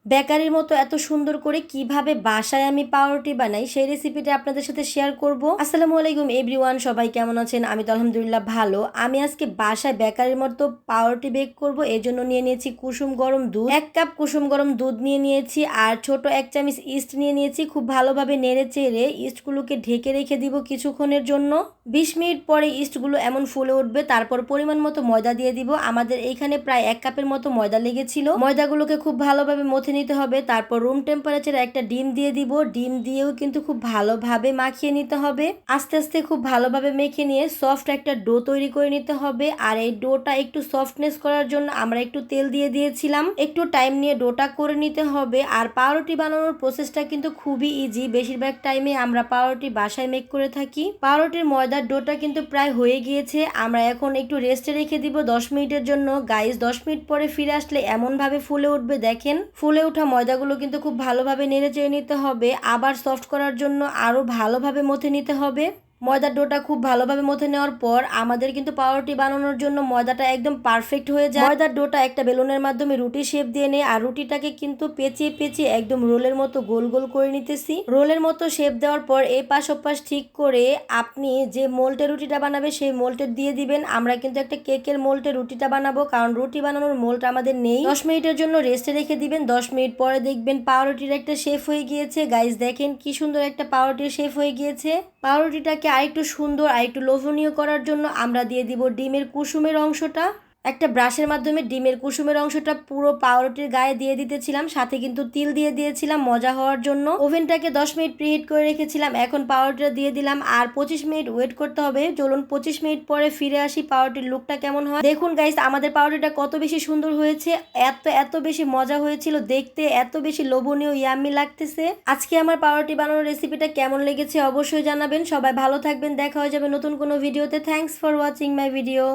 বেকারির মতো এত সুন্দর করে কিভাবে বাসায় আমি পাউরুটি বানাই সেই রেসিপিটা আপনাদের সাথে শেয়ার করব। আসসালামু আলাইকুম এভরিওয়ান, সবাই কেমন আছেন? আমি তো আলহামদুলিল্লাহ ভালো। আমি আজকে বাসায় বেকারির মতো পাউরুটি বেক করব। এর জন্য নিয়ে নিয়েছি কুসুম গরম দুধ, 1 কাপ কুসুম গরম দুধ নিয়ে নিয়েছি, আর ছোট 1 চামচ ইস্ট নিয়ে নিয়েছি। খুব ভালোভাবে নেড়ে চেড়ে ইস্টগুলোকে ঢেকে রেখে দিব কিছুক্ষণের জন্য। 20 মিনিট পরে ইস্টগুলো এমন ফুলে উঠবে, তারপর পরিমাণ মতো ময়দা দিয়ে দিব। আমাদের এইখানে প্রায় 1 কাপের মতো ময়দা লেগেছিল। ময়দাগুলোকে খুব ভালোভাবে মথে নিতে হবে। তারপর রুম টেম্পারেচারে একটা ডিম দিয়ে দিব। ডিম দিয়েও কিন্তু খুব ভালোভাবে মাখিয়ে নিতে হবে। আস্তে আস্তে খুব ভালোভাবে মেখে নিয়ে সফট একটা ডো তৈরি করে নিতে হবে। আর এই ডোটা একটু সফটনেস করার জন্য আমরা একটু তেল দিয়ে দিয়েছিলাম। একটু টাইম নিয়ে ডোটা করে নিতে হবে। আর পাউরুটি বানানোর প্রসেসটা কিন্তু খুবই ইজি। বেশিরভাগ টাইমে আমরা পাউরুটি বাসায় মেক করে থাকি। পাউরুটির ময়দার ডোটা কিন্তু প্রায় হয়ে গিয়েছে। আমরা এখন একটু রেস্টে রেখে দিব 10 মিনিটের জন্য। গাইস 10 মিনিট পরে ফিরে আসলে এমন ভাবে ফুলে উঠবে, দেখেন ফুলে ওঠা ময়দাগুলো কিন্তু খুব ভালোভাবে নেড়ে চেড়ে নিতে হবে। আবার সফট করার জন্য আরো ভালোভাবে মথে নিতে হবে। ময়দার ডোটা খুব ভালোভাবে মথে নেওয়ার পর আমাদের কিন্তু পাউরুটি বানানোর জন্য ময়দাটা একদম পারফেক্ট হয়ে যায়। ময়দার ডোটা একটা বেলুনের মাধ্যমে রুটি শেপ দিয়ে নেই, আর রুটিটাকে কিন্তু পেঁচিয়ে পেঁচিয়ে একদম রোলের মতো গোল গোল করে নিতেছি। রোলের মতো শেপ দেওয়ার পর এই পাশ ওপাশ ঠিক করে আপনি যে মোল্টে রুটিটা বানাবে সেই মোল্টে দিয়ে দিবেন। আমরা কিন্তু একটা কেকের মোল্টে রুটিটা বানাবো, কারণ রুটি বানানোর মোল্ট আমাদের নেই। 10 মিনিটের জন্য রেস্টে রেখে দিবেন। 10 মিনিট পরে দেখবেন পাউরুটির একটা শেপ হয়ে গিয়েছে। গাইস দেখেন কি সুন্দর একটা পাউরুটির শেপ হয়ে গিয়েছে। পাউরুটিটাকে আরেকটু সুন্দর আরেকটু লোভনীয় করার জন্য আমরা দিয়ে দিব ডিমের কুসুমের অংশটা। একটা ব্রাশের মাধ্যমে ডিমের কুসুমের অংশটা পুরো পাউরুটির গায়ে দিয়ে দিতেছিলাম, সাথে কিন্তু তিল দিয়ে দিয়েছিলাম মজা হওয়ার জন্য। ওভেনটাকে 10 মিনিট প্রিহিট করে রেখেছিলাম। এখন পাউরুটিটা দিয়ে দিলাম আর 25 মিনিট ওয়েট করতে হবে। চলুন 25 মিনিট পরে ফিরে আসি পাউরুটির লুকটা কেমন হয়। দেখুন গাইস আমাদের পাউরুটিটা কত বেশি সুন্দর হয়েছে, এত বেশি মজা হয়েছিল দেখতে, এত বেশি লোভনীয় ইয়াম্মি লাগতেছে। আজকে আমার পাউরুটি বানানোর রেসিপিটা কেমন লেগেছে অবশ্যই জানাবেন। সবাই ভালো থাকবেন, দেখা হয়ে যাবে নতুন কোনো ভিডিওতে। Thanks for watching my video.